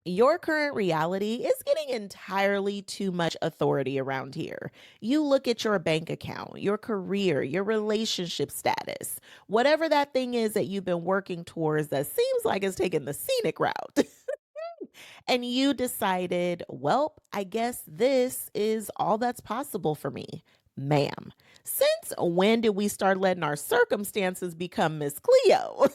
Your current reality is getting entirely too much authority around here. You look at your bank account, your career, your relationship status, whatever that thing is that you've been working towards that seems like it's taking the scenic route. And you decided, well, I guess this is all that's possible for me. Ma'am, since when did we start letting our circumstances become Miss Cleo?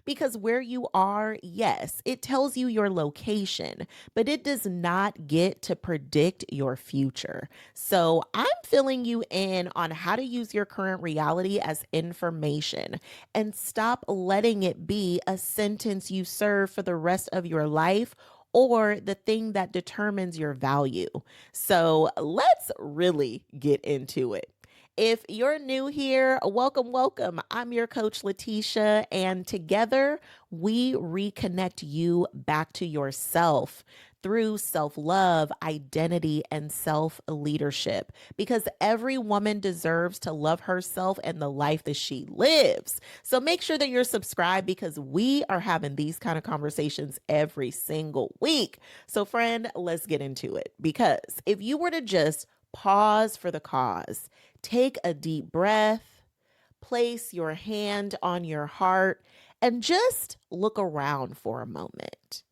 Because where you are, yes, it tells you your location, but it does not get to predict your future. So I'm filling you in on how to use your current reality as information and stop letting it be a sentence you serve for the rest of your life or the thing that determines your value. So let's really get into it. If you're new here, welcome, welcome. I'm your coach, Letitia, and together we reconnect you back to yourself through self love, identity, and self leadership. Because every woman deserves to love herself and the life that she lives. So make sure that you're subscribed because we are having these kind of conversations every single week. So, friend, let's get into it. Because if you were to just pause for the cause, take a deep breath, place your hand on your heart, and just look around for a moment.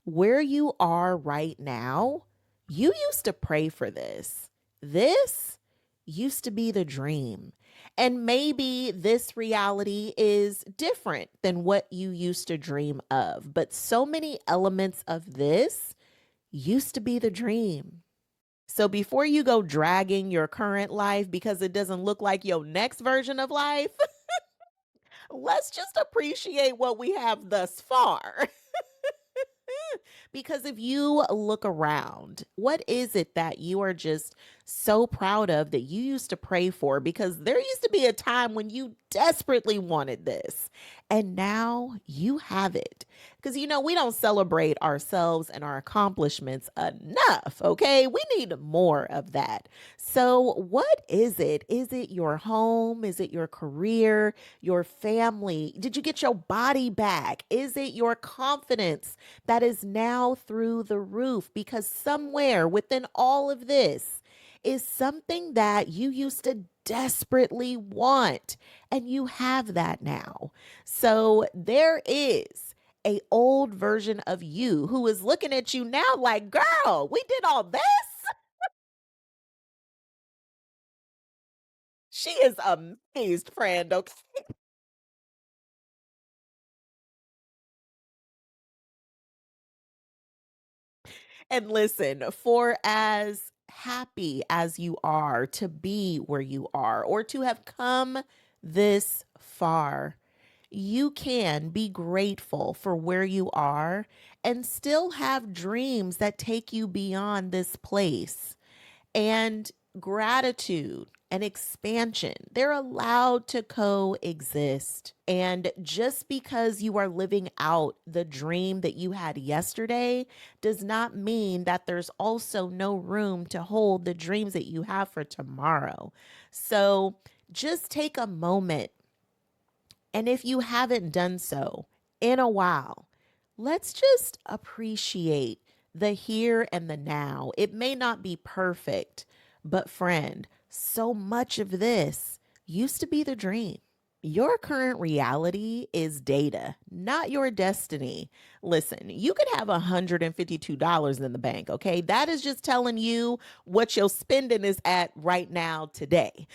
Where you are right now, you used to pray for this. This used to be the dream. And maybe this reality is different than what you used to dream of, but so many elements of this used to be the dream. So before you go dragging your current life because it doesn't look like your next version of life, let's just appreciate what we have thus far. Because if you look around, what is it that you are just so proud of that you used to pray for? Because there used to be a time when you desperately wanted this, and now you have it. Because, we don't celebrate ourselves and our accomplishments enough, okay? We need more of that. So, what is it? Is it your home? Is it your career, your family? Did you get your body back? Is it your confidence that is now through the roof? Because somewhere within all of this is something that you used to desperately want, and you have that now. So there is a old version of you who is looking at you now like, girl, we did all this. She is amazed, friend. Okay. And listen, for as happy as you are to be where you are or to have come this far, you can be grateful for where you are and still have dreams that take you beyond this place. And gratitude and expansion, they're allowed to coexist. And just because you are living out the dream that you had yesterday does not mean that there's also no room to hold the dreams that you have for tomorrow. So just take a moment. And if you haven't done so in a while, let's just appreciate the here and the now. It may not be perfect, but friend, so much of this used to be the dream. Your current reality is data, not your destiny. Listen, you could have $152 in the bank, okay? That is just telling you what your spending is at right now today.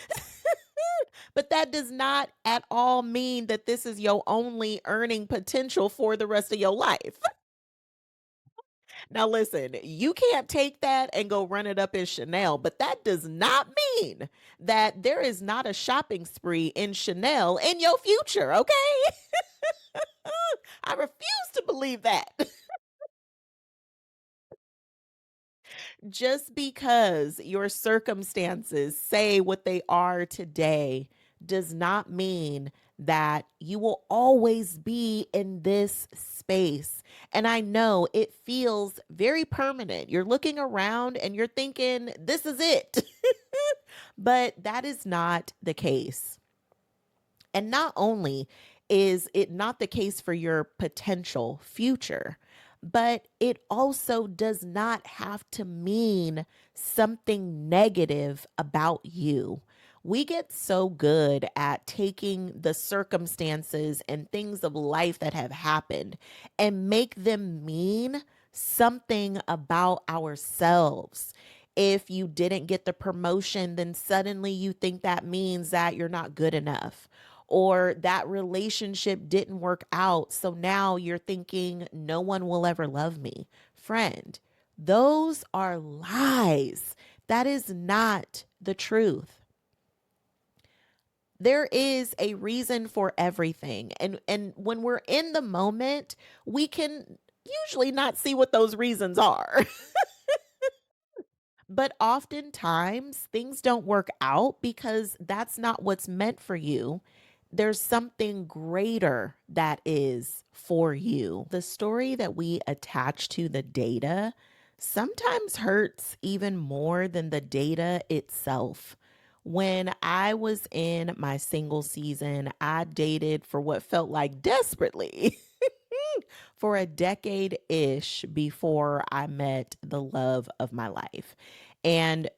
But that does not at all mean that this is your only earning potential for the rest of your life. Now, listen, you can't take that and go run it up in Chanel, but that does not mean that there is not a shopping spree in Chanel in your future, okay? I refuse to believe that. Just because your circumstances say what they are today does not mean that you will always be in this space. And I know it feels very permanent. You're looking around and you're thinking, this is it. But that is not the case. And not only is it not the case for your potential future, but it also does not have to mean something negative about you. We get so good at taking the circumstances and things of life that have happened and make them mean something about ourselves. If you didn't get the promotion, then suddenly you think that means that you're not good enough, or that relationship didn't work out. So now you're thinking, no one will ever love me. Friend, those are lies. That is not the truth. There is a reason for everything. And when we're in the moment, we can usually not see what those reasons are. But oftentimes, things don't work out because that's not what's meant for you. There's something greater that is for you. The story that we attach to the data sometimes hurts even more than the data itself. When I was in my single season, I dated for what felt like desperately for a decade ish before I met the love of my life. And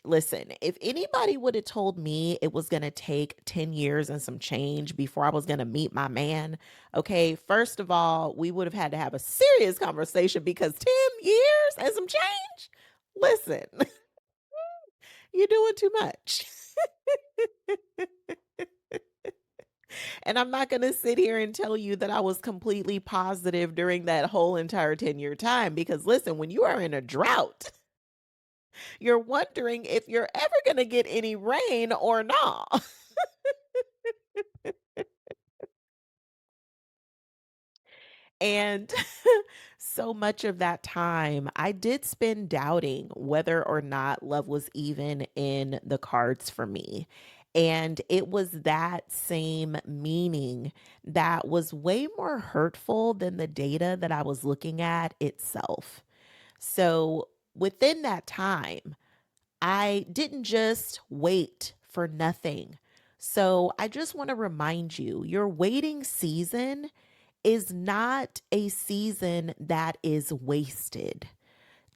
listen, if anybody would have told me it was going to take 10 years and some change before I was going to meet my man, okay, first of all, we would have had to have a serious conversation because 10 years and some change? Listen, you're doing too much. And I'm not going to sit here and tell you that I was completely positive during that whole entire 10-year time because listen, when you are in a drought, you're wondering if you're ever going to get any rain or not. And so much of that time, I did spend doubting whether or not love was even in the cards for me. And it was that same meaning that was way more hurtful than the data that I was looking at itself. So within that time, I didn't just wait for nothing. So I just want to remind you your waiting season is not a season that is wasted.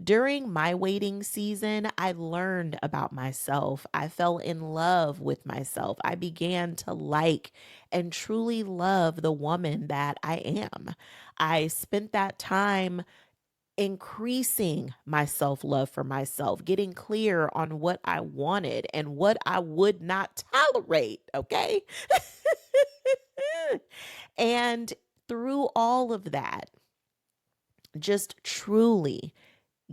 During my waiting season, I learned about myself. I fell in love with myself. I began to like and truly love the woman that I am. I spent that time increasing my self love for myself, getting clear on what I wanted and what I would not tolerate. Okay. And through all of that, just truly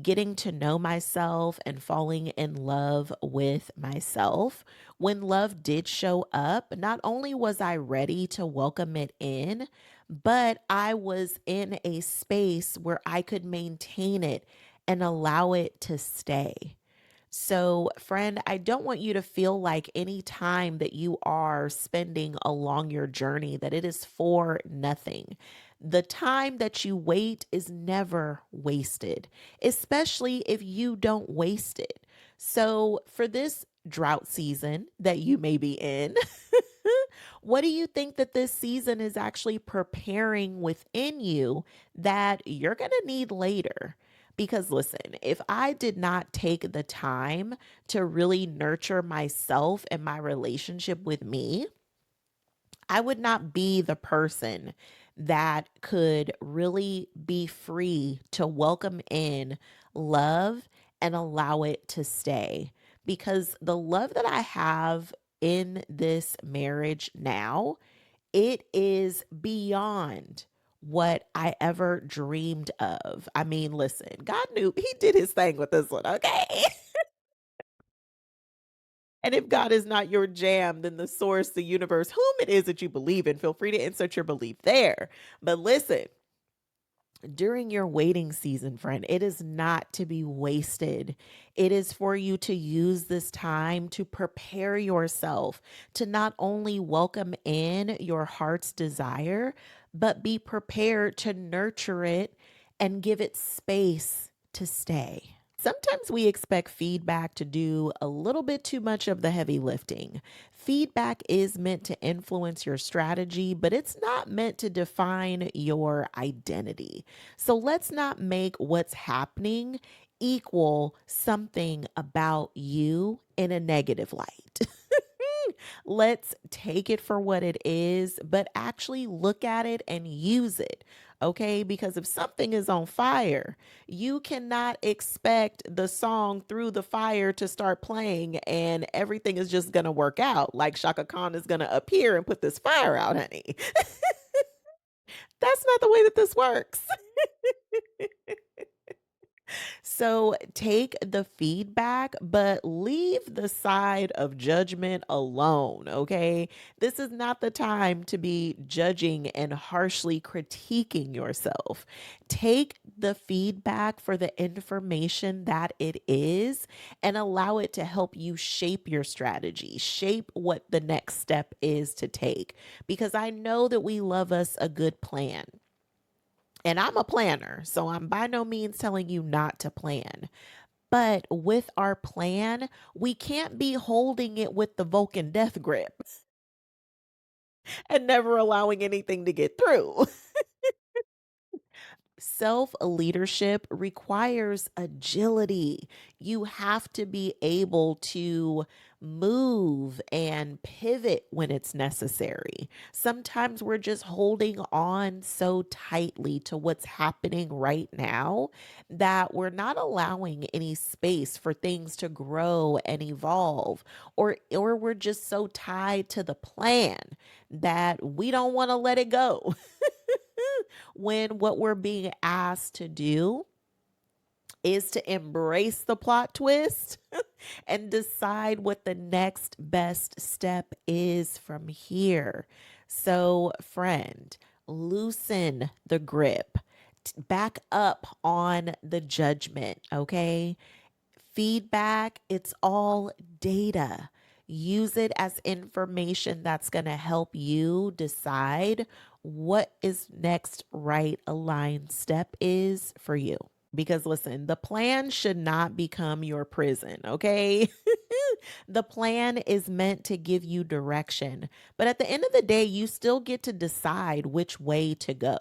getting to know myself and falling in love with myself. When love did show up, not only was I ready to welcome it in, but I was in a space where I could maintain it and allow it to stay. So, friend, I don't want you to feel like any time that you are spending along your journey that it is for nothing. The time that you wait is never wasted, especially if you don't waste it. So, for this drought season that you may be in, what do you think that this season is actually preparing within you that you're going to need later? Because listen, if I did not take the time to really nurture myself and my relationship with me, I would not be the person that could really be free to welcome in love and allow it to stay. Because the love that I have in this marriage now, it is beyond what I ever dreamed of. I mean, listen, God knew He did His thing with this one, okay? And if God is not your jam, then the source, the universe, whom it is that you believe in, feel free to insert your belief there. But listen, during your waiting season, friend, it is not to be wasted. It is for you to use this time to prepare yourself to not only welcome in your heart's desire, but be prepared to nurture it and give it space to stay. Sometimes we expect feedback to do a little bit too much of the heavy lifting. Feedback is meant to influence your strategy, but it's not meant to define your identity. So let's not make what's happening equal something about you in a negative light. Let's take it for what it is, but actually look at it and use it. Okay, because if something is on fire, you cannot expect the song Through the Fire to start playing and everything is just gonna work out. Like Shaka Khan is gonna appear and put this fire out, honey. That's not the way that this works. So take the feedback, but leave the side of judgment alone, okay? This is not the time to be judging and harshly critiquing yourself. Take the feedback for the information that it is and allow it to help you shape your strategy, shape what the next step is to take. Because I know that we love us a good plan. And I'm a planner, so I'm by no means telling you not to plan. But with our plan, we can't be holding it with the Vulcan death grip and never allowing anything to get through. Self leadership requires agility. You have to be able to move and pivot when it's necessary. Sometimes we're just holding on so tightly to what's happening right now that we're not allowing any space for things to grow and evolve, or we're just so tied to the plan that we don't want to let it go. When what we're being asked to do is to embrace the plot twist and decide what the next best step is from here. So, friend, loosen the grip, back up on the judgment, okay? Feedback, it's all data. Use it as information that's going to help you decide what is next right aligned step is for you. Because listen, the plan should not become your prison, okay? The plan is meant to give you direction. But at the end of the day, you still get to decide which way to go.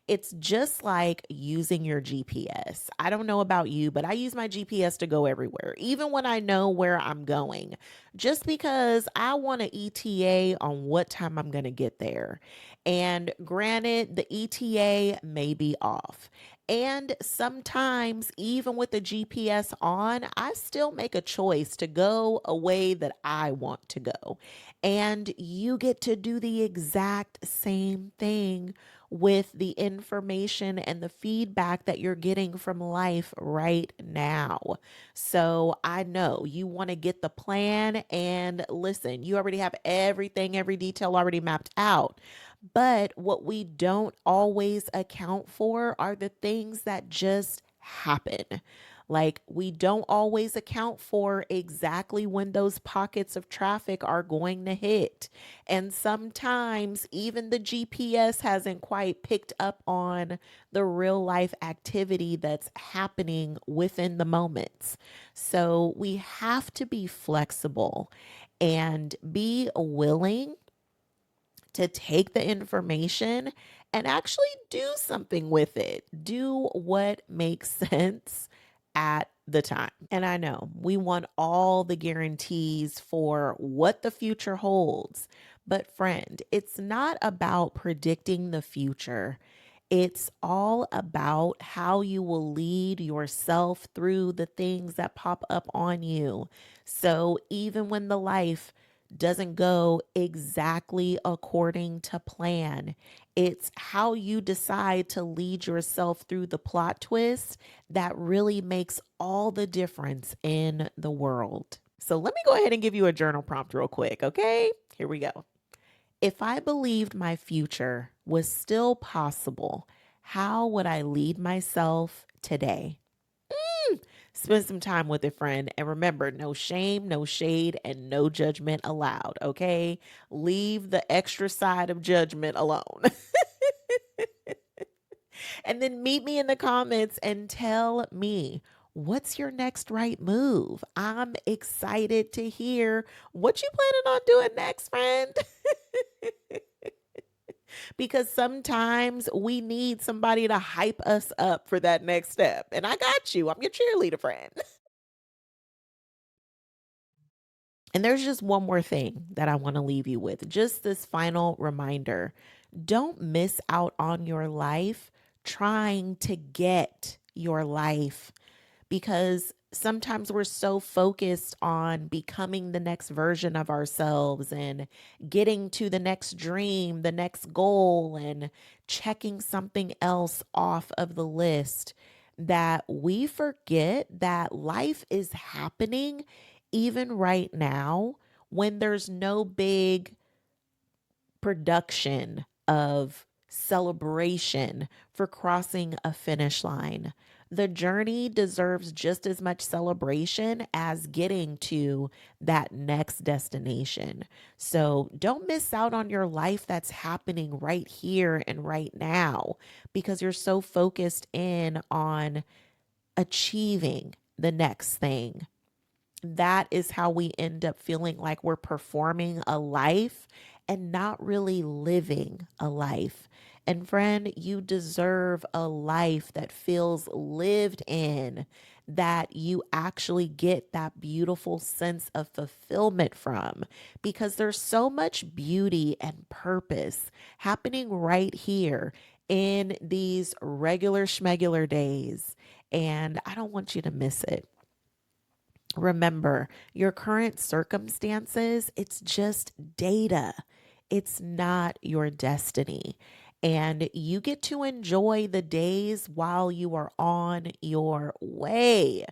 It's just like using your GPS. I don't know about you, but I use my GPS to go everywhere, even when I know where I'm going, just because I want an ETA on what time I'm going to get there. And granted, the ETA may be off. And sometimes, even with the GPS on, I still make a choice to go a way that I want to go. And you get to do the exact same thing with the information and the feedback that you're getting from life right now. So I know you want to get the plan, and listen, you already have everything, every detail already mapped out. But what we don't always account for are the things that just happen. Like, we don't always account for exactly when those pockets of traffic are going to hit. And sometimes even the GPS hasn't quite picked up on the real life activity that's happening within the moments. So we have to be flexible and be willing to take the information and actually do something with it. Do what makes sense at the time. And I know we want all the guarantees for what the future holds. But, friend, it's not about predicting the future. It's all about how you will lead yourself through the things that pop up on you. So, even when the life doesn't go exactly according to plan, it's how you decide to lead yourself through the plot twist that really makes all the difference in the world. So let me go ahead and give you a journal prompt real quick, okay? Here we go. If I believed my future was still possible, how would I lead myself today? Spend some time with a friend, and remember, no shame, no shade, and no judgment allowed, okay? Leave the extra side of judgment alone. And then meet me in the comments and tell me, What's your next right move? I'm excited to hear what you planning on doing next, friend. Because sometimes we need somebody to hype us up for that next step. And I got you. I'm your cheerleader friend. And there's just one more thing that I want to leave you with. Just this final reminder. Don't miss out on your life trying to get your life, because sometimes we're so focused on becoming the next version of ourselves and getting to the next dream, the next goal, and checking something else off of the list that we forget that life is happening even right now when there's no big production of celebration for crossing a finish line. The journey deserves just as much celebration as getting to that next destination. So don't miss out on your life that's happening right here and right now because you're so focused in on achieving the next thing. That is how we end up feeling like we're performing a life and not really living a life. And friend, you deserve a life that feels lived in, that you actually get that beautiful sense of fulfillment from, because there's so much beauty and purpose happening right here in these regular schmegular days. And I don't want you to miss it. Remember, your current circumstances, it's just data. It's not your destiny. And you get to enjoy the days while you are on your way,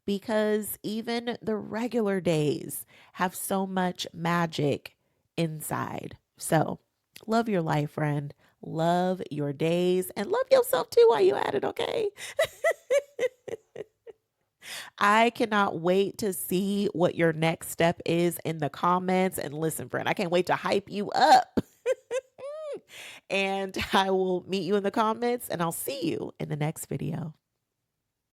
because even the regular days have so much magic inside. So, love your life, friend. Love your days and love yourself too while you at it, okay? I cannot wait to see what your next step is in the comments. And listen, friend, I can't wait to hype you up. And I will meet you in the comments and I'll see you in the next video.